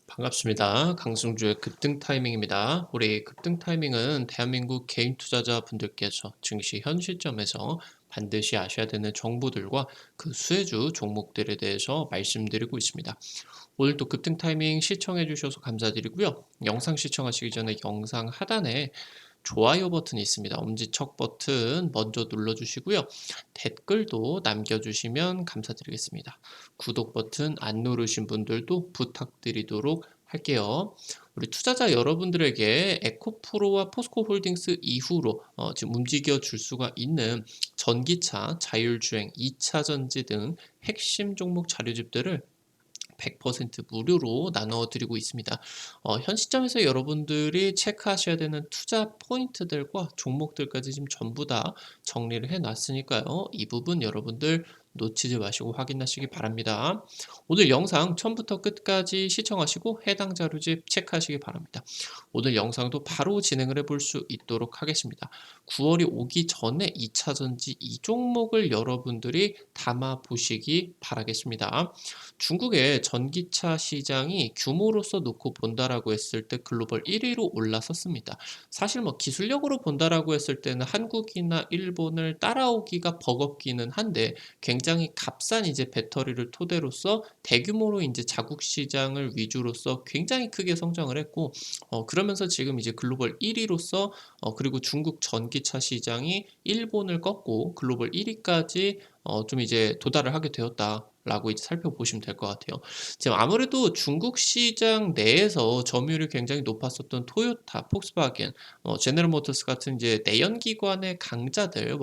반갑습니다. 강승주의 급등 타이밍입니다. 우리 급등 타이밍은 대한민국 개인 투자자분들께서 증시 현 시점에서 반드시 아셔야 되는 정보들과 그 수혜주 종목들에 대해서 말씀드리고 있습니다. 오늘도 급등 타이밍 시청해 주셔서 감사드리고요. 영상 시청하시기 전에 영상 하단에 좋아요 버튼이 있습니다. 엄지척 버튼 먼저 눌러주시고요. 댓글도 남겨주시면 감사드리겠습니다. 구독 버튼 안 누르신 분들도 부탁드리도록 할게요. 우리 투자자 여러분들에게 에코프로와 포스코홀딩스 이후로 지금 움직여 줄 수가 있는 전기차, 자율주행, 2차전지 등 핵심 종목 자료집들을 100% 무료로 나눠드리고 있습니다. 현 시점에서 여러분들이 체크하셔야 되는 투자 포인트들과 종목들까지 지금 전부 다 정리를 해놨으니까요. 이 부분 여러분들 놓치지 마시고 확인하시기 바랍니다. 오늘 영상 처음부터 끝까지 시청하시고 해당 자료집 체크하시기 바랍니다. 오늘 영상도 바로 진행을 해볼 수 있도록 하겠습니다. 9월이 오기 전에 2차전지 이 종목을 여러분들이 담아 보시기 바라겠습니다. 중국의 전기차 시장이 규모로서 놓고 본다라고 했을 때 글로벌 1위로 올라섰습니다. 사실 뭐 기술력으로 본다라고 했을 때는 한국이나 일본을 따라오기가 버겁기는 한데 굉장히 값싼 이제 배터리를 토대로서 대규모로 이제 자국 시장을 위주로서 굉장히 크게 성장을 했고 그러면서 지금 이제 글로벌 1위로서 그리고 중국 전기차 시장이 일본을 꺾고 글로벌 1위까지 좀 이제 도달을 하게 되었다라고 이제 살펴보시면 될 것 같아요. 지금 아무래도 중국 시장 내에서 점유율이 굉장히 높았었던 토요타, 폭스바겐, 제너럴 모터스 같은 이제 내연기관의 강자들,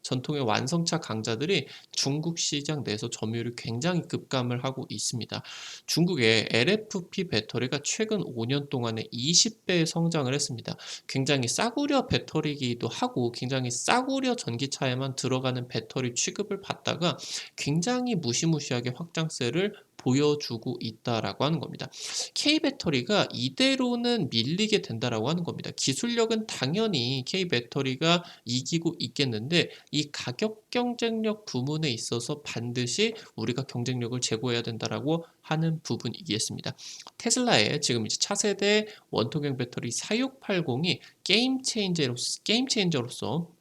전통의 완성차 강자들이 중국 시장 내에서 점유율이 굉장히 급감을 하고 있습니다. 중국의 LFP 배터리가 최근 5년 동안에 20배 성장을 했습니다. 굉장히 싸구려 배터리기도 하고 굉장히 싸구려 전기차에만 들어가는 배터리 취급을 받다가 굉장히 무시무시하게 확장세를 보여주고 있다라고 하는 겁니다. K배터리가 이대로는 밀리게 된다라고 하는 겁니다. 기술력은 당연히 K배터리가 이기고 있겠는데 이 가격 경쟁력 부분에 있어서 반드시 우리가 경쟁력을 제고해야 된다라고 하는 부분이겠습니다. 테슬라의 지금 이제 차세대 원통형 배터리 4680이 게임 체인저로서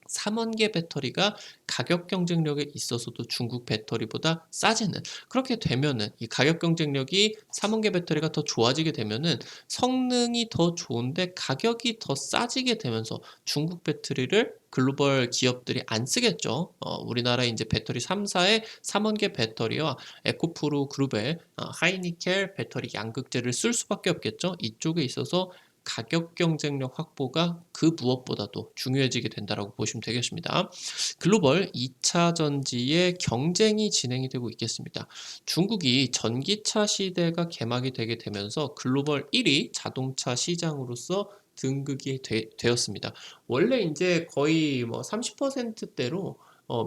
3원계 배터리가 가격 경쟁력에 있어서도 중국 배터리보다 싸지는, 그렇게 되면은 이 가격 경쟁력이 3원계 배터리가 더 좋아지게 되면은 성능이 더 좋은데 가격이 더 싸지게 되면서 중국 배터리를 글로벌 기업들이 안 쓰겠죠. 우리나라 이제 배터리 3사의 3원계 배터리와 에코프로 그룹의 하이니켈 배터리 양극재를 쓸 수밖에 없겠죠. 이쪽에 있어서 가격 경쟁력 확보가 그 무엇보다도 중요해지게 된다고 보시면 되겠습니다. 글로벌 2차 전지의 경쟁이 진행이 되고 있겠습니다. 중국이 전기차 시대가 개막이 되게 되면서 글로벌 1위 자동차 시장으로서 등극이 되었습니다. 원래 이제 거의 뭐 30%대로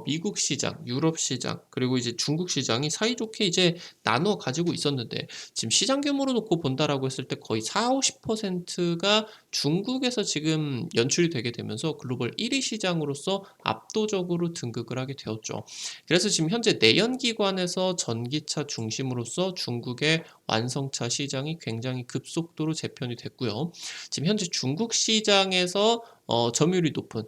미국 시장, 유럽 시장, 그리고 이제 중국 시장이 사이좋게 이제 나눠 가지고 있었는데 지금 시장 규모로 놓고 본다라고 했을 때 거의 40~50%가 중국에서 지금 연출이 되게 되면서 글로벌 1위 시장으로서 압도적으로 등극을 하게 되었죠. 그래서 지금 현재 내연기관에서 전기차 중심으로서 중국의 완성차 시장이 굉장히 급속도로 재편이 됐고요. 지금 현재 중국 시장에서 점유율이 높은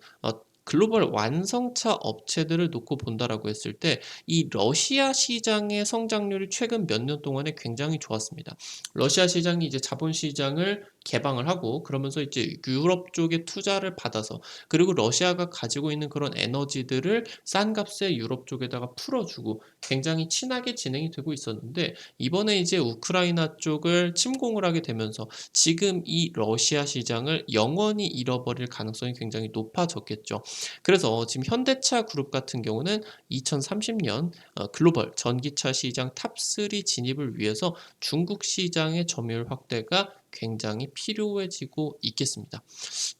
글로벌 완성차 업체들을 놓고 본다라고 했을 때 이 러시아 시장의 성장률이 최근 몇 년 동안에 굉장히 좋았습니다. 러시아 시장이 이제 자본 시장을 개방을 하고 그러면서 이제 유럽 쪽에 투자를 받아서 그리고 러시아가 가지고 있는 그런 에너지들을 싼 값에 유럽 쪽에다가 풀어주고 굉장히 친하게 진행이 되고 있었는데 이번에 이제 우크라이나 쪽을 침공을 하게 되면서 지금 이 러시아 시장을 영원히 잃어버릴 가능성이 굉장히 높아졌겠죠. 그래서 지금 현대차 그룹 같은 경우는 2030년 글로벌 전기차 시장 탑3 진입을 위해서 중국 시장의 점유율 확대가 굉장히 필요해지고 있겠습니다.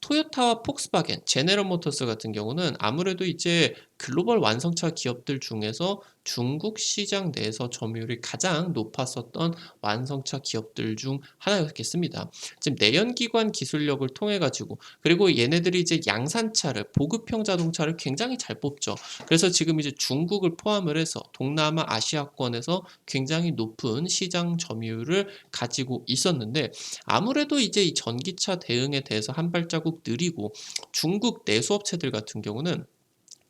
토요타와 폭스바겐, 제네럴 모터스 같은 경우는 아무래도 이제 글로벌 완성차 기업들 중에서 중국 시장 내에서 점유율이 가장 높았었던 완성차 기업들 중 하나였겠습니다. 지금 내연기관 기술력을 통해 가지고, 그리고 얘네들이 이제 양산차를, 보급형 자동차를 굉장히 잘 뽑죠. 그래서 지금 이제 중국을 포함을 해서 동남아 아시아권에서 굉장히 높은 시장 점유율을 가지고 있었는데, 아무래도 이제 이 전기차 대응에 대해서 한 발자국 느리고, 중국 내수업체들 같은 경우는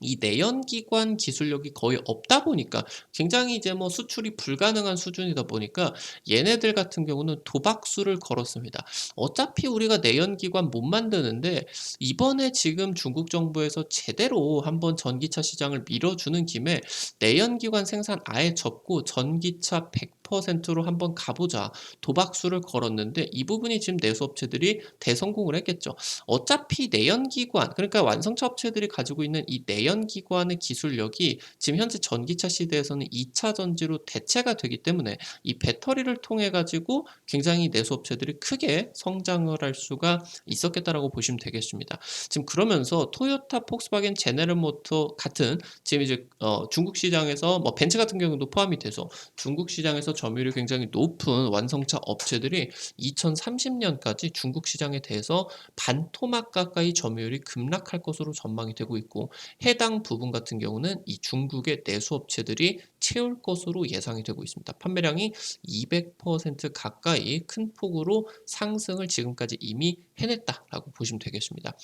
이 내연기관 기술력이 거의 없다 보니까, 굉장히 이제 뭐 수출이 불가능한 수준이다 보니까 얘네들 같은 경우는 도박수를 걸었습니다. 어차피 우리가 내연기관 못 만드는데 이번에 지금 중국 정부에서 제대로 한번 전기차 시장을 밀어주는 김에 내연기관 생산 아예 접고 전기차 100%로 한번 가보자, 도박수를 걸었는데, 이 부분이 지금 내수업체들이 대성공을 했겠죠. 어차피 내연기관, 그러니까 완성차 업체들이 가지고 있는 이 내연기관의 기술력이 지금 현재 전기차 시대에서는 2차 전지로 대체가 되기 때문에, 이 배터리를 통해 가지고 굉장히 내수업체들이 크게 성장을 할 수가 있었겠다라고 보시면 되겠습니다. 지금 그러면서 토요타, 폭스바겐, 제네럴 모터 같은 지금 이제 중국 시장에서 뭐 벤츠 같은 경우도 포함이 돼서 중국 시장에서 점유율이 굉장히 높은 완성차 업체들이 2030년까지 중국 시장에 대해서 반토막 가까이 점유율이 급락할 것으로 전망이 되고 있고, 해당 부분 같은 경우는 이 중국의 내수업체들이 채울 것으로 예상이 되고 있습니다. 판매량이 200% 가까이 큰 폭으로 상승을 지금까지 이미 해냈다라고 보시면 되겠습니다.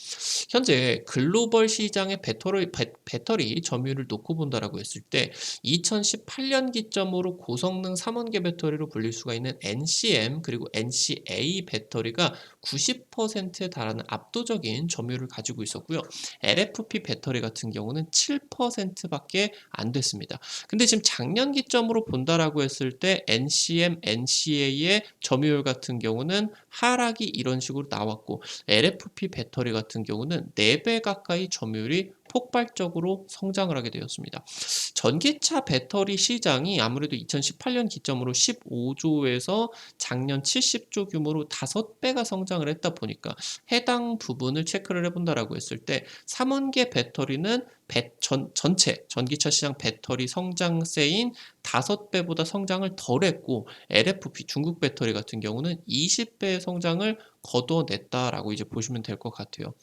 현재 글로벌 시장의 배터리 점유율을 놓고 본다라고 했을 때, 2018년 기점으로 고성능 3원계 배터리로 불릴 수가 있는 NCM 그리고 NCA 배터리가 90%에 달하는 압도적인 점유율을 가지고 있었고요. LFP 배터리 같은 경우는 7%밖에 안 됐습니다. 근데 지금 작년 기점으로 본다라고 했을 때 NCM, NCA의 점유율 같은 경우는 하락이 이런 식으로 나왔고, LFP 배터리 같은 경우는 4배 가까이 점유율이 폭발적으로 성장을 하게 되었습니다. 전기차 배터리 시장이 아무래도 2018년 기점으로 15조에서 작년 70조 규모로 5배가 성장을 했다 보니까, 해당 부분을 체크를 해본다라고 했을 때 3원계 배터리는 전체 전기차 시장 배터리 성장세인 5배보다 성장을 덜 했고, LFP 중국 배터리 같은 경우는 20배의 성장을 거둬냈다라고 이제 보시면 될 것 같아요.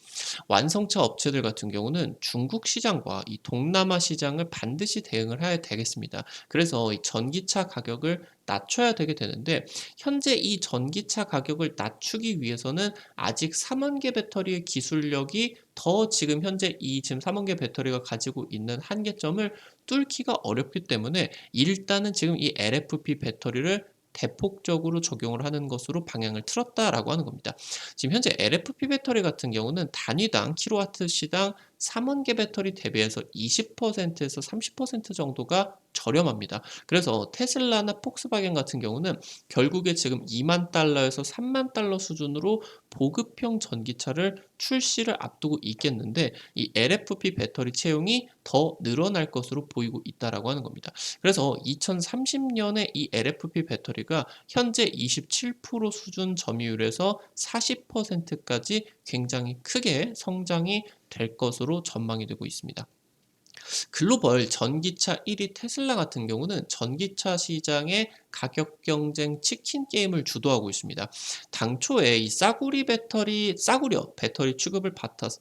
완성차 업체들 같은 경우는 중국 시장과 이 동남아 시장을 반드시 대응을 해야 되겠습니다. 그래서 이 전기차 가격을 낮춰야 되게 되는데, 현재 이 전기차 가격을 낮추기 위해서는 아직 3원계 배터리의 기술력이 더 지금 현재 이 지금 3원계 배터리가 가지고 있는 한계점을 뚫기가 어렵기 때문에, 일단은 지금 이 LFP 배터리를 대폭적으로 적용을 하는 것으로 방향을 틀었다라고 하는 겁니다. 지금 현재 LFP 배터리 같은 경우는 단위당 킬로와트 시당 3원계 배터리 대비해서 20%에서 30% 정도가 저렴합니다. 그래서 테슬라나 폭스바겐 같은 경우는 결국에 지금 2만 달러에서 3만 달러 수준으로 보급형 전기차를 출시를 앞두고 있겠는데, 이 LFP 배터리 채용이 더 늘어날 것으로 보이고 있다라고 하는 겁니다. 그래서 2030년에 이 LFP 배터리가 현재 27% 수준 점유율에서 40%까지 굉장히 크게 성장이 될 것으로 전망이 되고 있습니다. 글로벌 전기차 1위 테슬라 같은 경우는 전기차 시장의 가격 경쟁 치킨 게임을 주도하고 있습니다. 당초에 이 싸구려 배터리 취급을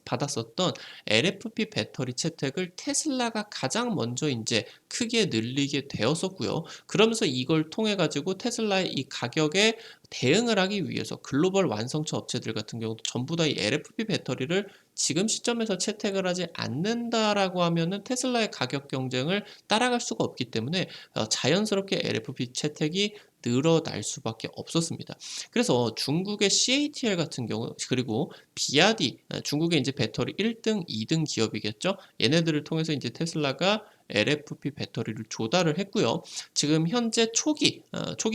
받았었던 LFP 배터리 채택을 테슬라가 가장 먼저 이제 크게 늘리게 되었었고요. 그러면서 이걸 통해 가지고 테슬라의 이 가격에 대응을 하기 위해서 글로벌 완성차 업체들 같은 경우도 전부 다 이 LFP 배터리를 지금 시점에서 채택을 하지 않는다라고 하면은 테슬라의 가격 경쟁을 따라갈 수가 없기 때문에 자연스럽게 LFP 채택이 늘어날 수밖에 없었습니다. 그래서 중국의 CATL 같은 경우, 그리고 비아디, 중국의 이제 배터리 1등, 2등 기업이겠죠. 얘네들을 통해서 이제 테슬라가 LFP 배터리를 조달을 했고요. 지금 현재 초기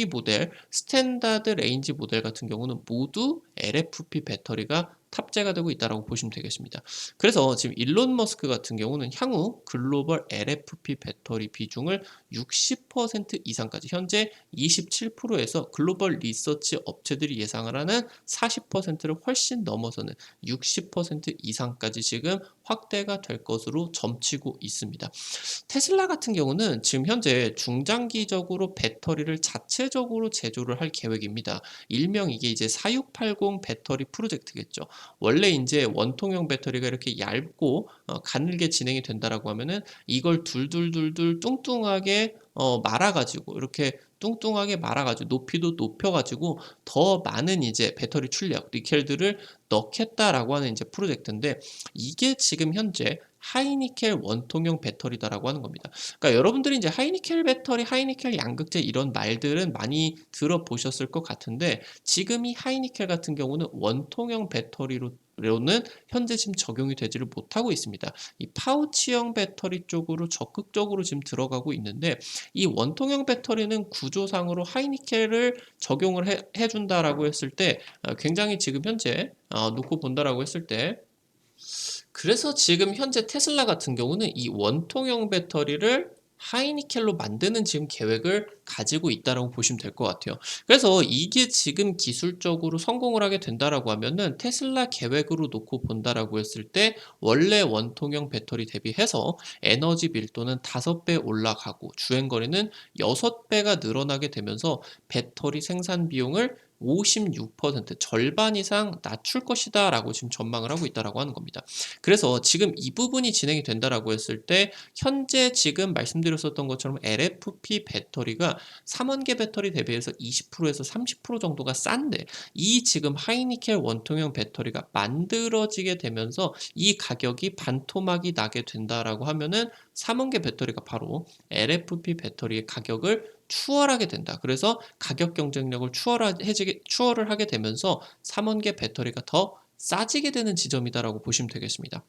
모델, 스탠다드 레인지 모델 같은 경우는 모두 LFP 배터리가 탑재가 되고 있다고 보시면 되겠습니다. 그래서 지금 일론 머스크 같은 경우는 향후 글로벌 LFP 배터리 비중을 60% 이상까지 현재 27%에서 글로벌 리서치 업체들이 예상을 하는 40%를 훨씬 넘어서는 60% 이상까지 지금 확대가 될 것으로 점치고 있습니다. 테슬라 같은 경우는 지금 현재 중장기적으로 배터리를 자체적으로 제조를 할 계획입니다. 일명 이게 이제 4680 배터리 프로젝트겠죠. 원래 이제 원통형 배터리가 이렇게 얇고 가늘게 진행이 된다라고 하면은 이걸 둘둘둘둘 뚱뚱하게 말아가지고 이렇게 뚱뚱하게 말아가지고 높이도 높여가지고 더 많은 이제 배터리 출력 니켈들을 넣겠다라고 하는 이제 프로젝트인데 이게 지금 현재 하이니켈 원통형 배터리다라고 하는 겁니다. 그러니까 여러분들이 이제 하이니켈 배터리, 하이니켈 양극재 이런 말들은 많이 들어보셨을 것 같은데 지금 이 하이니켈 같은 경우는 원통형 배터리로는 현재 지금 적용이 되지를 못하고 있습니다. 이 파우치형 배터리 쪽으로 적극적으로 지금 들어가고 있는데 이 원통형 배터리는 구조상으로 하이니켈을 적용을 해준다라고 했을 때 굉장히 지금 현재 놓고 본다라고 했을 때 그래서 지금 현재 테슬라 같은 경우는 이 원통형 배터리를 하이니켈로 만드는 지금 계획을 가지고 있다라고 보시면 될 것 같아요. 그래서 이게 지금 기술적으로 성공을 하게 된다라고 하면은 테슬라 계획으로 놓고 본다라고 했을 때 원래 원통형 배터리 대비해서 에너지 밀도는 5배 올라가고 주행거리는 6배가 늘어나게 되면서 배터리 생산 비용을 56% 절반 이상 낮출 것이다 라고 지금 전망을 하고 있다라고 하는 겁니다. 그래서 지금 이 부분이 진행이 된다라고 했을 때 현재 지금 말씀드렸었던 것처럼 LFP 배터리가 3원계 배터리 대비해서 20%에서 30% 정도가 싼데 이 지금 하이니켈 원통형 배터리가 만들어지게 되면서 이 가격이 반토막이 나게 된다라고 하면은 3원계 배터리가 바로 LFP 배터리의 가격을 추월하게 된다. 그래서 가격 경쟁력을 추월을 하게 되면서 3원계 배터리가 더 싸지게 되는 지점이다라고 보시면 되겠습니다.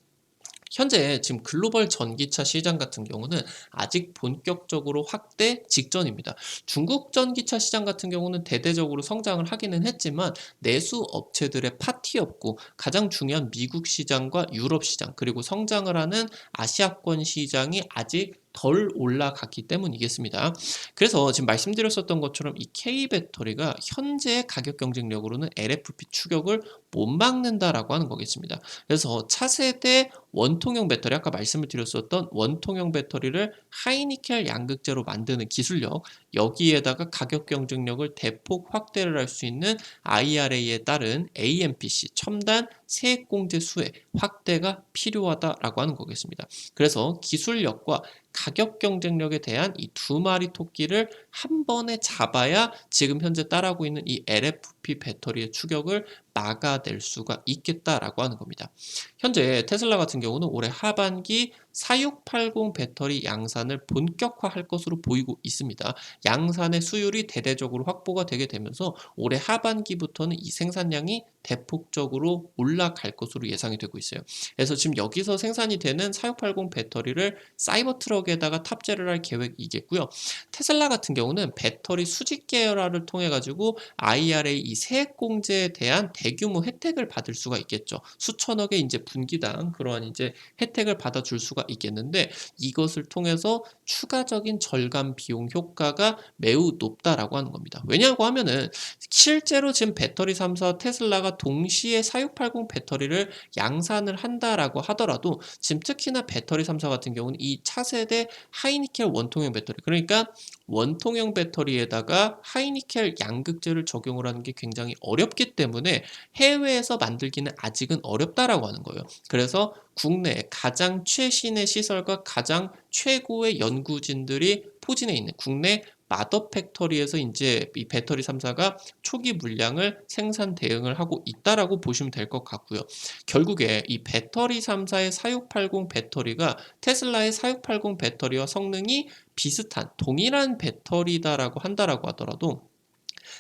현재 지금 글로벌 전기차 시장 같은 경우는 아직 본격적으로 확대 직전입니다. 중국 전기차 시장 같은 경우는 대대적으로 성장을 하기는 했지만 내수 업체들의 파티였고 가장 중요한 미국 시장과 유럽 시장 그리고 성장을 하는 아시아권 시장이 아직 덜 올라갔기 때문이겠습니다. 그래서 지금 말씀드렸었던 것처럼 이 K배터리가 현재 가격 경쟁력으로는 LFP 추격을 못 막는다라고 하는 거겠습니다. 그래서 차세대 원통형 배터리 아까 말씀을 드렸었던 원통형 배터리를 하이니켈 양극재로 만드는 기술력 여기에다가 가격 경쟁력을 대폭 확대를 할 수 있는 IRA에 따른 AMPC 첨단 세액공제 수혜 확대가 필요하다라고 하는 거겠습니다. 그래서 기술력과 가격 경쟁력에 대한 이 두 마리 토끼를 한 번에 잡아야 지금 현재 따라하고 있는 이 LFP 배터리의 추격을 막아낼 수가 있겠다라고 하는 겁니다. 현재 테슬라 같은 경우는 올해 하반기 4680 배터리 양산을 본격화할 것으로 보이고 있습니다. 양산의 수율이 대대적으로 확보가 되게 되면서 올해 하반기부터는 이 생산량이 대폭적으로 올라갈 것으로 예상이 되고 있어요. 그래서 지금 여기서 생산이 되는 4680 배터리를 사이버 트럭에다가 탑재를 할 계획이겠고요. 테슬라 같은 경우는 배터리 수직 계열화를 통해 가지고 IRA 이 세액 공제에 대한 대규모 혜택을 받을 수가 있겠죠. 수천억의 이제 분기당 그러한 이제 혜택을 받아줄 수가 있겠는데 이것을 통해서 추가적인 절감 비용 효과가 매우 높다라고 하는 겁니다. 왜냐고 하면은 실제로 지금 배터리 3사 테슬라가 동시에 4680 배터리를 양산을 한다라고 하더라도 지금 특히나 배터리 3사 같은 경우는 이 차세대 하이니켈 원통형 배터리 그러니까 원통형 배터리에다가 하이니켈 양극재를 적용을 하는 게 굉장히 어렵기 때문에 해외에서 만들기는 아직은 어렵다라고 하는 거예요. 그래서 국내 가장 최신의 시설과 가장 최고의 연구진들이 포진해 있는 국내 마더 팩토리에서 이제 이 배터리 3사가 초기 물량을 생산 대응을 하고 있다라고 보시면 될 것 같고요. 결국에 이 배터리 3사의 4680 배터리가 테슬라의 4680 배터리와 성능이 비슷한 동일한 배터리다라고 한다라고 하더라도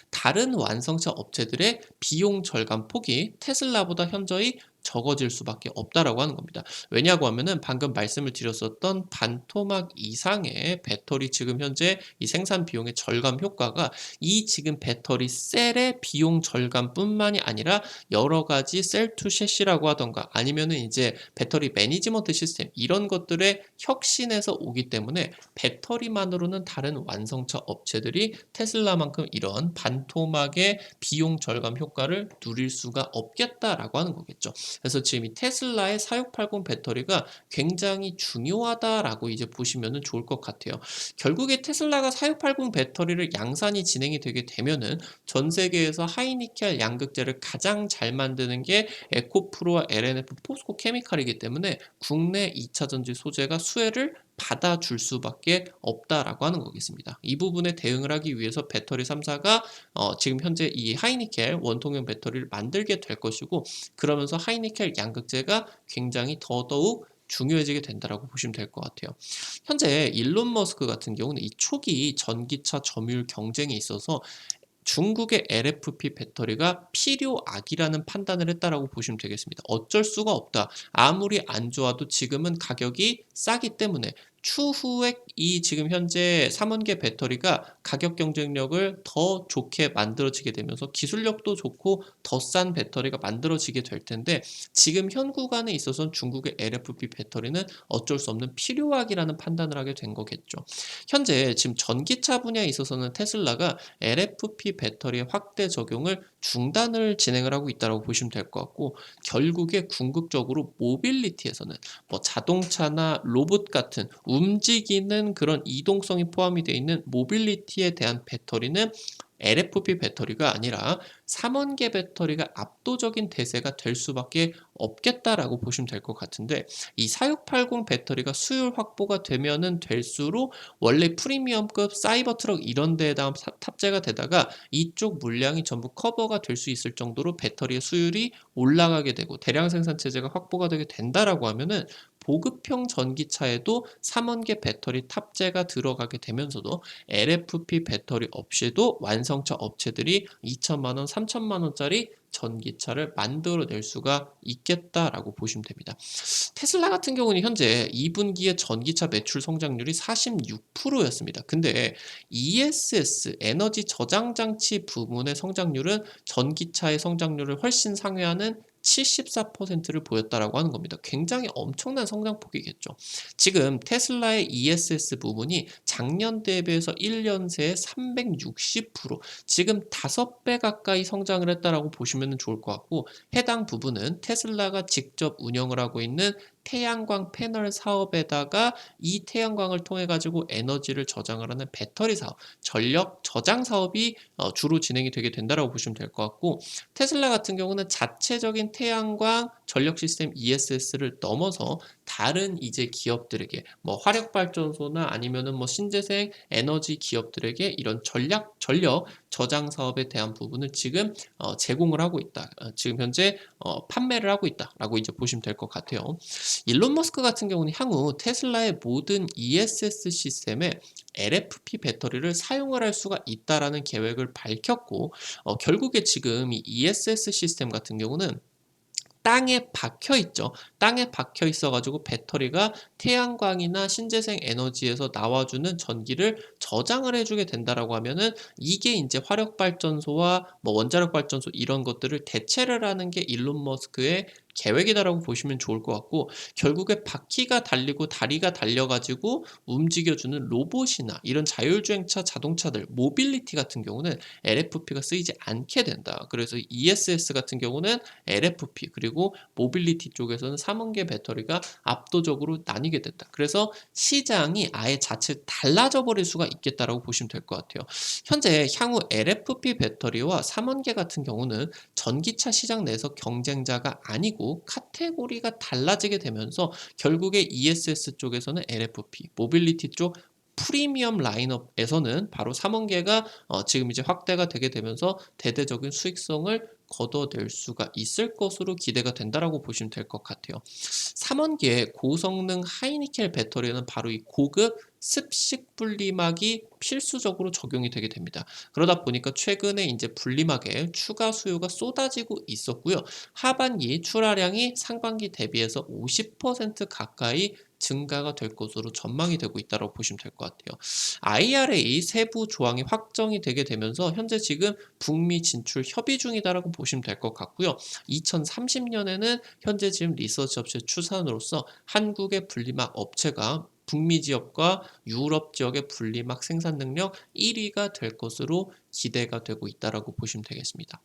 다른 완성차 업체들의 비용 절감 폭이 테슬라보다 현저히 적어질 수밖에 없다라고 하는 겁니다. 왜냐고 하면은 방금 말씀을 드렸었던 반토막 이상의 배터리 지금 현재 이 생산 비용의 절감 효과가 이 지금 배터리 셀의 비용 절감뿐만이 아니라 여러 가지 셀 투 셰시라고 하던가 아니면은 이제 배터리 매니지먼트 시스템 이런 것들의 혁신에서 오기 때문에 배터리만으로는 다른 완성차 업체들이 테슬라만큼 이런 반토막의 비용 절감 효과를 누릴 수가 없겠다라고 하는 거겠죠. 그래서 지금 이 테슬라의 4680 배터리가 굉장히 중요하다라고 이제 보시면은 좋을 것 같아요. 결국에 테슬라가 4680 배터리를 양산이 진행이 되게 되면은 전 세계에서 하이니켈 양극재를 가장 잘 만드는 게 에코프로와 LNF 포스코 케미칼이기 때문에 국내 2차 전지 소재가 수혜를 받아줄 수밖에 없다라고 하는 거겠습니다. 이 부분에 대응을 하기 위해서 배터리 3사가 지금 현재 이 하이니켈 원통형 배터리를 만들게 될 것이고 그러면서 하이니켈 양극재가 굉장히 더더욱 중요해지게 된다라고 보시면 될 것 같아요. 현재 일론 머스크 같은 경우는 이 초기 전기차 점유율 경쟁에 있어서 중국의 LFP 배터리가 필요악이라는 판단을 했다라고 보시면 되겠습니다. 어쩔 수가 없다. 아무리 안 좋아도 지금은 가격이 싸기 때문에 추후에 이 지금 현재 3원계 배터리가 가격 경쟁력을 더 좋게 만들어지게 되면서 기술력도 좋고 더 싼 배터리가 만들어지게 될 텐데 지금 현 구간에 있어서는 중국의 LFP 배터리는 어쩔 수 없는 필요악이라는 판단을 하게 된 거겠죠. 현재 지금 전기차 분야에 있어서는 테슬라가 LFP 배터리의 확대 적용을 중단을 진행을 하고 있다고 보시면 될 것 같고 결국에 궁극적으로 모빌리티에서는 뭐 자동차나 로봇 같은 움직이는 그런 이동성이 포함이 되어 있는 모빌리티에 대한 배터리는 LFP 배터리가 아니라 3원계 배터리가 압도적인 대세가 될 수밖에 없겠다라고 보시면 될 것 같은데 이 4680 배터리가 수율 확보가 되면은 될수록 원래 프리미엄급 사이버 트럭 이런 데에다 탑재가 되다가 이쪽 물량이 전부 커버가 될 수 있을 정도로 배터리의 수율이 올라가게 되고 대량 생산 체제가 확보가 되게 된다라고 하면은 보급형 전기차에도 3원계 배터리 탑재가 들어가게 되면서도 LFP 배터리 없이도 완성차 업체들이 2천만 원, 3천만 원짜리 전기차를 만들어낼 수가 있겠다라고 보시면 됩니다. 테슬라 같은 경우는 현재 2분기의 전기차 매출 성장률이 46%였습니다. 근데 ESS 에너지 저장 장치 부문의 성장률은 전기차의 성장률을 훨씬 상회하는 74%를 보였다라고 하는 겁니다. 굉장히 엄청난 성장폭이겠죠. 지금 테슬라의 ESS 부분이 작년 대비해서 1년 새에 360% 지금 5배 가까이 성장을 했다라고 보시면 좋을 것 같고 해당 부분은 테슬라가 직접 운영을 하고 있는 태양광 패널 사업에다가 이 태양광을 통해 가지고 에너지를 저장을 하는 배터리 사업, 전력 저장 사업이 주로 진행이 되게 된다라고 보시면 될 것 같고 테슬라 같은 경우는 자체적인 태양광 전력 시스템 ESS를 넘어서 다른 이제 기업들에게 뭐 화력 발전소나 아니면은 뭐 신재생 에너지 기업들에게 이런 전력 저장 사업에 대한 부분을 지금 제공을 하고 있다. 지금 현재 판매를 하고 있다라고 이제 보시면 될 것 같아요. 일론 머스크 같은 경우는 향후 테슬라의 모든 ESS 시스템에 LFP 배터리를 사용을 할 수가 있다라는 계획을 밝혔고 결국에 지금 이 ESS 시스템 같은 경우는 땅에 박혀 있죠. 땅에 박혀 있어 가지고 배터리가 태양광이나 신재생 에너지에서 나와주는 전기를 저장을 해주게 된다라고 하면은 이게 이제 화력 발전소와 뭐 원자력 발전소 이런 것들을 대체를 하는 게 일론 머스크의 계획이다라고 보시면 좋을 것 같고 결국에 바퀴가 달리고 다리가 달려가지고 움직여주는 로봇이나 이런 자율주행차 자동차들 모빌리티 같은 경우는 LFP가 쓰이지 않게 된다. 그래서 ESS 같은 경우는 LFP 그리고 모빌리티 쪽에서는 3원계 배터리가 압도적으로 나뉘게 된다. 그래서 시장이 아예 자체 달라져 버릴 수가 있겠다라고 보시면 될 것 같아요. 현재 향후 LFP 배터리와 3원계 같은 경우는 전기차 시장 내에서 경쟁자가 아니고 카테고리가 달라지게 되면서 결국에 ESS 쪽에서는 LFP, 모빌리티 쪽 프리미엄 라인업에서는 바로 3원계가 지금 이제 확대가 되게 되면서 대대적인 수익성을 거둬낼 수가 있을 것으로 기대가 된다라고 보시면 될 것 같아요. 3원계의 고성능 하이니켈 배터리는 바로 이 고급 습식 분리막이 필수적으로 적용이 되게 됩니다. 그러다 보니까 최근에 이제 분리막에 추가 수요가 쏟아지고 있었고요. 하반기 출하량이 상반기 대비해서 50% 가까이 증가가 될 것으로 전망이 되고 있다고 보시면 될 것 같아요. IRA 세부 조항이 확정이 되게 되면서 현재 지금 북미 진출 협의 중이다라고 보시면 될 것 같고요. 2030년에는 현재 지금 리서치 업체 추산으로서 한국의 분리막 업체가 북미 지역과 유럽 지역의 분리막 생산 능력 1위가 될 것으로 기대가 되고 있다라고 보시면 되겠습니다.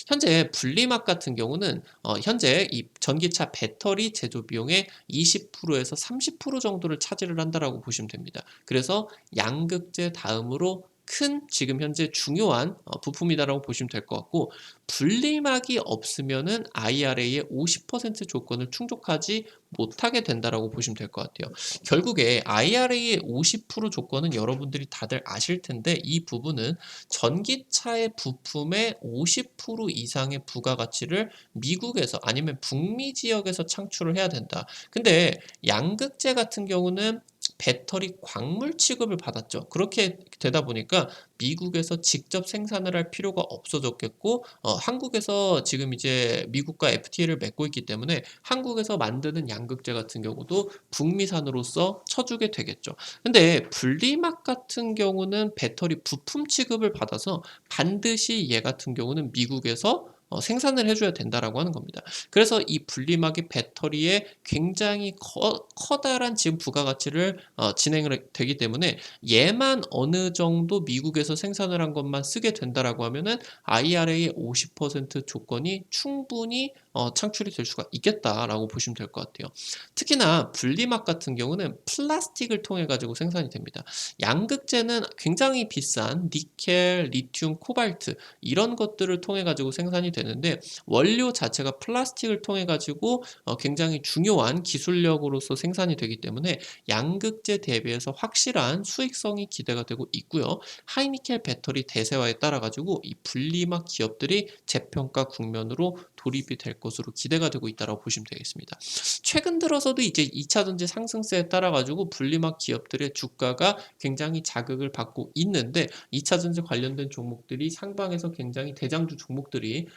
현재 분리막 같은 경우는 현재 이 전기차 배터리 제조 비용의 20%에서 30% 정도를 차지를 한다라고 보시면 됩니다. 그래서 양극재 다음으로 큰 지금 현재 중요한 부품이다라고 보시면 될 것 같고, 분리막이 없으면은 IRA의 50% 조건을 충족하지 못하게 된다라고 보시면 될 것 같아요. 결국에 IRA의 50% 조건은 여러분들이 다들 아실 텐데, 이 부분은 전기차의 부품의 50% 이상의 부가가치를 미국에서 아니면 북미 지역에서 창출을 해야 된다. 근데 양극재 같은 경우는 배터리 광물 취급을 받았죠. 그렇게 되다 보니까 미국에서 직접 생산을 할 필요가 없어졌겠고, 한국에서 지금 이제 미국과 FTA를 맺고 있기 때문에 한국에서 만드는 양극재 같은 경우도 북미산으로서 쳐주게 되겠죠. 근데 분리막 같은 경우는 배터리 부품 취급을 받아서 반드시 얘 같은 경우는 미국에서 생산을 해줘야 된다라고 하는 겁니다. 그래서 이 분리막이 배터리에 굉장히 커다란 지금 부가가치를 진행을 되기 때문에 얘만 어느 정도 미국에서 생산을 한 것만 쓰게 된다라고 하면은 IRA 50% 조건이 충분히 창출이 될 수가 있겠다라고 보시면 될 것 같아요. 특히나 분리막 같은 경우는 플라스틱을 통해 가지고 생산이 됩니다. 양극재는 굉장히 비싼 니켈, 리튬, 코발트 이런 것들을 통해 가지고 생산이 되는데, 원료 자체가 플라스틱을 통해 가지고 굉장히 중요한 기술력으로서 생산이 되기 때문에 양극재 대비해서 확실한 수익성이 기대가 되고 있고요. 하이니켈 배터리 대세화에 따라 가지고 이 분리막 기업들이 재평가 국면으로 돌입이 될 것으로 기대가 되고 있다고 보시면 되겠습니다. 최근 들어서도 이제 2차 전지 상승세에 따라 가지고 분리막 기업들의 주가가 굉장히 자극을 받고 있는데, 2차 전지 관련된 종목들이 상방에서 굉장히 대장주 종목들이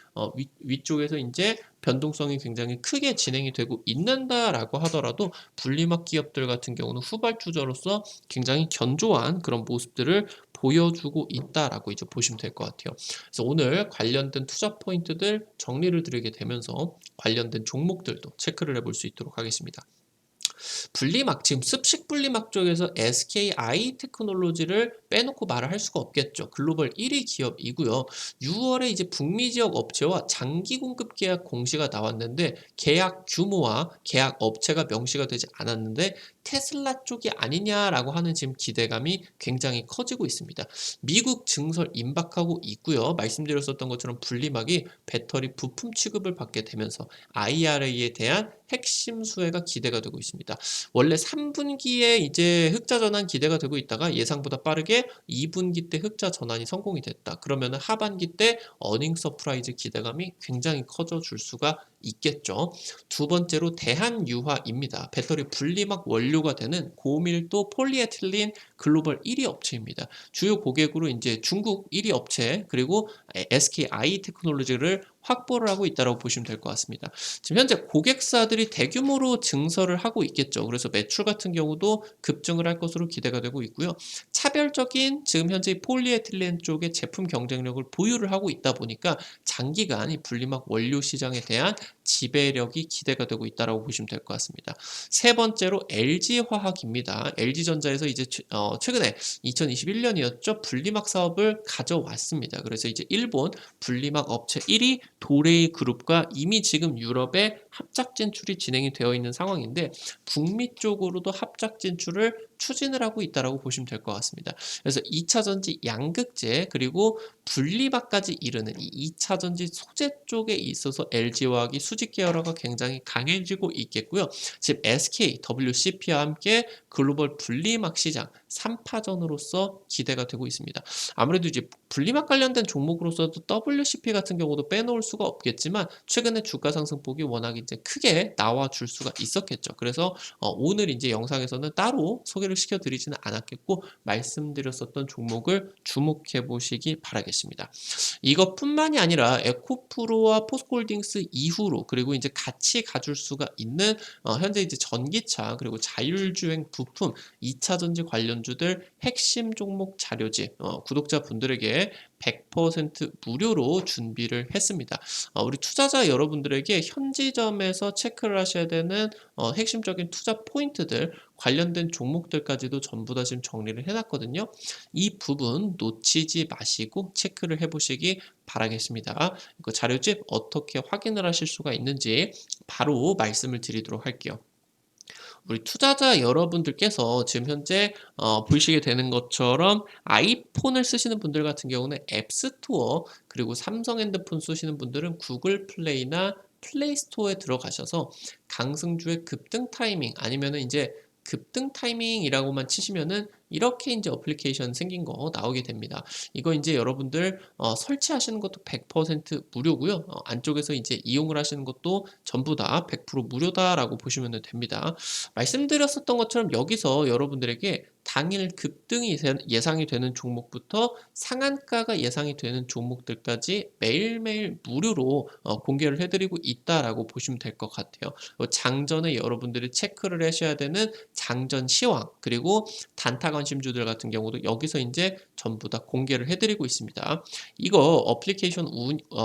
위쪽에서 이제 변동성이 굉장히 크게 진행이 되고 있는다라고 하더라도 분리막 기업들 같은 경우는 후발주자로서 굉장히 견조한 그런 모습들을 보여주고 있다라고 이제 보시면 될 것 같아요. 그래서 오늘 관련된 투자 포인트들 정리를 드리게 되면서 관련된 종목들도 체크를 해볼 수 있도록 하겠습니다. 분리막, 지금 습식 분리막 쪽에서 SKI 테크놀로지를 빼놓고 말을 할 수가 없겠죠. 글로벌 1위 기업이고요. 6월에 이제 북미 지역 업체와 장기 공급 계약 공시가 나왔는데, 계약 규모와 계약 업체가 명시가 되지 않았는데 테슬라 쪽이 아니냐라고 하는 지금 기대감이 굉장히 커지고 있습니다. 미국 증설 임박하고 있고요. 말씀드렸었던 것처럼 분리막이 배터리 부품 취급을 받게 되면서 IRA에 대한 핵심 수혜가 기대가 되고 있습니다. 원래 3분기에 이제 흑자 전환 기대가 되고 있다가 예상보다 빠르게 2분기 때 흑자 전환이 성공이 됐다. 그러면은 하반기 때 어닝 서프라이즈 기대감이 굉장히 커져 줄 수가 있겠죠. 두 번째로 대한유화입니다. 배터리 분리막 원료가 되는 고밀도 폴리에틸린 글로벌 1위 업체입니다. 주요 고객으로 이제 중국 1위 업체 그리고 SKI 테크놀로지를 확보를 하고 있다고 보시면 될 것 같습니다. 지금 현재 고객사들이 대규모로 증설을 하고 있겠죠. 그래서 매출 같은 경우도 급증을 할 것으로 기대가 되고 있고요. 차별적인 지금 현재 폴리에틸렌 쪽의 제품 경쟁력을 보유를 하고 있다 보니까 장기간 이 분리막 원료 시장에 대한 지배력이 기대가 되고 있다고 보시면 될 것 같습니다. 세 번째로 LG화학입니다. LG전자에서 이제 최근에 2021년이었죠. 분리막 사업을 가져왔습니다. 그래서 이제 일본 분리막 업체 1위 도레이 그룹과 이미 지금 유럽에 합작 진출이 진행이 되어 있는 상황인데, 북미 쪽으로도 합작 진출을 추진을 하고 있다고 보시면 될 것 같습니다. 그래서 2차 전지 양극재 그리고 분리막까지 이르는 이 2차 전지 소재 쪽에 있어서 LG화학이 수직 계열화가 굉장히 강해지고 있겠고요. 지금 SK, WCP와 함께 글로벌 분리막 시장 3파전으로서 기대가 되고 있습니다. 아무래도 이제 분리막 관련된 종목으로서도 WCP 같은 경우도 빼놓을 수가 없겠지만 최근에 주가 상승폭이 워낙 이제 크게 나와줄 수가 있었겠죠. 그래서 오늘 이제 영상에서는 따로 소개를 시켜드리지는 않았겠고 말씀드렸었던 종목을 주목해 보시기 바라겠습니다. 이것뿐만이 아니라 에코프로와 포스코홀딩스 이후로 그리고 이제 같이 가줄 수가 있는 현재 이제 전기차 그리고 자율주행 부품 2차 전지 관련주들 핵심 종목 자료집 구독자분들에게 100% 무료로 준비를 했습니다. 우리 투자자 여러분들에게 현지점에서 체크를 하셔야 되는 핵심적인 투자 포인트들 관련된 종목들까지도 전부 다 지금 정리를 해놨거든요. 이 부분 놓치지 마시고 체크를 해보시기 바라겠습니다. 그 자료집 어떻게 확인을 하실 수가 있는지 바로 말씀을 드리도록 할게요. 우리 투자자 여러분들께서 지금 현재 보시게 되는 것처럼 아이폰을 쓰시는 분들 같은 경우는 앱스토어 그리고 삼성 핸드폰 쓰시는 분들은 구글 플레이나 플레이스토어에 들어가셔서 강승주의 급등 타이밍 아니면은 이제 급등 타이밍이라고만 치시면은 이렇게 이제 어플리케이션 생긴 거 나오게 됩니다. 이거 이제 여러분들 설치하시는 것도 100% 무료고요. 안쪽에서 이제 이용을 하시는 것도 전부 다 100% 무료다라고 보시면 됩니다. 말씀드렸었던 것처럼 여기서 여러분들에게 당일 급등이 예상이 되는 종목부터 상한가가 예상이 되는 종목들까지 매일매일 무료로 공개를 해드리고 있다라고 보시면 될 것 같아요. 장전에 여러분들이 체크를 하셔야 되는 장전 시황 그리고 단타 관심주들 같은 경우도 여기서 이제 전부 다 공개를 해드리고 있습니다. 이거 어플리케이션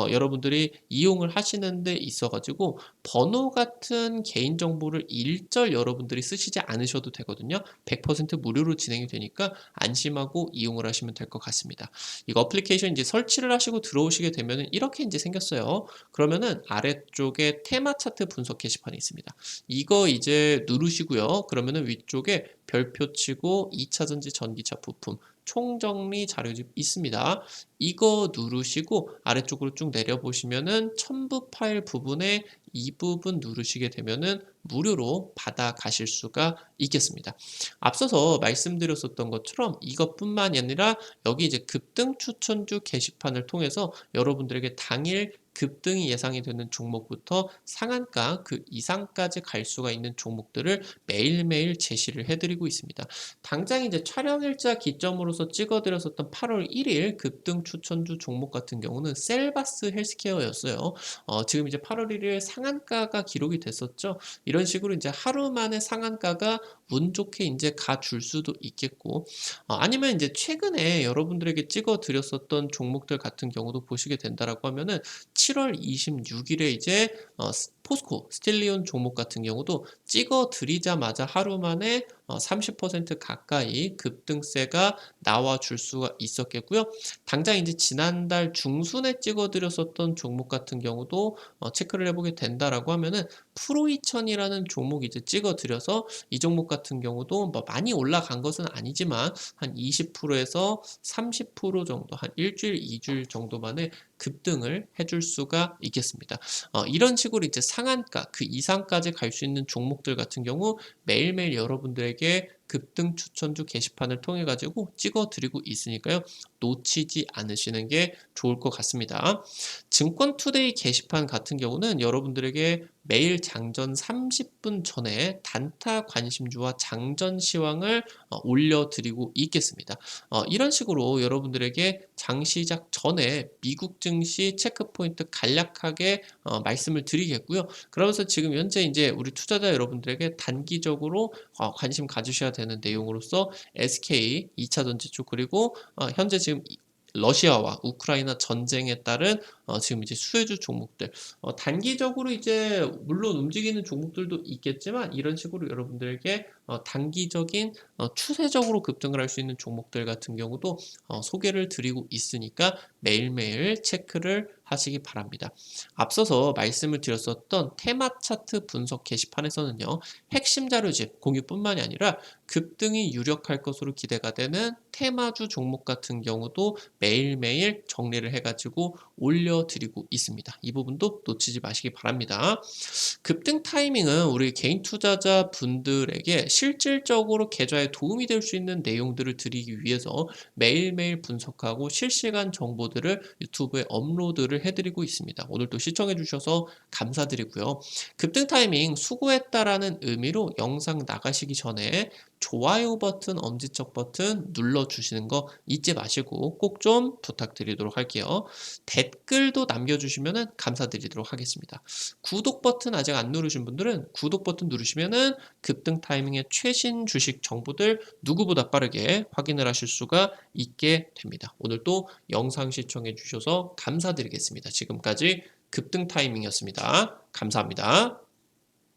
여러분들이 이용을 하시는 데 있어가지고 번호 같은 개인정보를 일절 여러분들이 쓰시지 않으셔도 되거든요. 100% 무료로 진행이 되니까 안심하고 이용을 하시면 될 것 같습니다. 이거 어플리케이션 이제 설치를 하시고 들어오시게 되면은 이렇게 이제 생겼어요. 그러면은 아래쪽에 테마 차트 분석 게시판이 있습니다. 이거 이제 누르시고요. 그러면은 위쪽에 별표 치고 2차전지 전기차 부품 총정리 자료집 있습니다. 이거 누르시고 아래쪽으로 쭉 내려보시면은 첨부 파일 부분에 이 부분 누르시게 되면은 무료로 받아 가실 수가 있겠습니다. 앞서서 말씀드렸었던 것처럼 이것뿐만이 아니라 여기 이제 급등 추천주 게시판을 통해서 여러분들에게 당일 급등이 예상이 되는 종목부터 상한가 그 이상까지 갈 수가 있는 종목들을 매일매일 제시를 해드리고 있습니다. 당장 이제 촬영일자 기점으로서 찍어드렸었던 8월 1일 급등 추천주 종목 같은 경우는 셀바스 헬스케어였어요. 지금 이제 8월 1일 상한가가 기록이 됐었죠. 이런 식으로 이제 하루 만에 상한가가 운 좋게 이제 가줄 수도 있겠고, 아니면 이제 최근에 여러분들에게 찍어드렸었던 종목들 같은 경우도 보시게 된다라고 하면은 7월 26일에 이제 포스코 스틸리온 종목 같은 경우도 찍어 드리자마자 하루 만에 30% 가까이 급등세가 나와줄 수가 있었겠고요. 당장 이제 지난달 중순에 찍어 드렸었던 종목 같은 경우도 체크를 해보게 된다라고 하면은 프로2000이라는 종목 이제 찍어 드려서 이 종목 같은 경우도 뭐 많이 올라간 것은 아니지만 한 20%에서 30% 정도 한 일주일, 2주일 정도 만에 급등을 해줄 수가 있겠습니다. 이런 식으로 이제 상한가 그 이상까지 갈 수 있는 종목들 같은 경우 매일매일 여러분들에게 급등 추천주 게시판을 통해 가지고 찍어 드리고 있으니까요. 놓치지 않으시는 게 좋을 것 같습니다. 증권투데이 게시판 같은 경우는 여러분들에게 매일 장전 30분 전에 단타 관심주와 장전 시황을 올려드리고 있겠습니다. 이런 식으로 여러분들에게 장시작 전에 미국 증시 체크포인트 간략하게 말씀을 드리겠고요. 그러면서 지금 현재 이제 우리 투자자 여러분들에게 단기적으로 관심 가지셔야 되는 내용으로서 SK 2차전지 쪽 그리고 현재 지금 러시아와 우크라이나 전쟁에 따른 지금 이제 수혜주 종목들 단기적으로 이제 물론 움직이는 종목들도 있겠지만 이런 식으로 여러분들에게 단기적인 추세적으로 급등을 할 수 있는 종목들 같은 경우도 소개를 드리고 있으니까 매일매일 체크를 하시기 바랍니다. 앞서서 말씀을 드렸었던 테마 차트 분석 게시판에서는요. 핵심 자료집 공유뿐만이 아니라 급등이 유력할 것으로 기대가 되는 테마주 종목 같은 경우도 매일매일 정리를 해가지고 올려드리고 있습니다. 이 부분도 놓치지 마시기 바랍니다. 급등 타이밍은 우리 개인 투자자 분들에게 실질적으로 계좌에 도움이 될 수 있는 내용들을 드리기 위해서 매일매일 분석하고 실시간 정보들을 유튜브에 업로드를 해드리고 있습니다. 오늘도 시청해주셔서 감사드리고요. 급등 타이밍 수고했다라는 의미로 영상 나가시기 전에 좋아요 버튼, 엄지척 버튼 눌러주시는 거 잊지 마시고 꼭 좀 부탁드리도록 할게요. 댓글도 남겨주시면 감사드리도록 하겠습니다. 구독 버튼 아직 안 누르신 분들은 구독 버튼 누르시면은 급등 타이밍의 최신 주식 정보들 누구보다 빠르게 확인을 하실 수가 있게 됩니다. 오늘 또 영상 시청해 주셔서 감사드리겠습니다. 지금까지 급등 타이밍이었습니다. 감사합니다.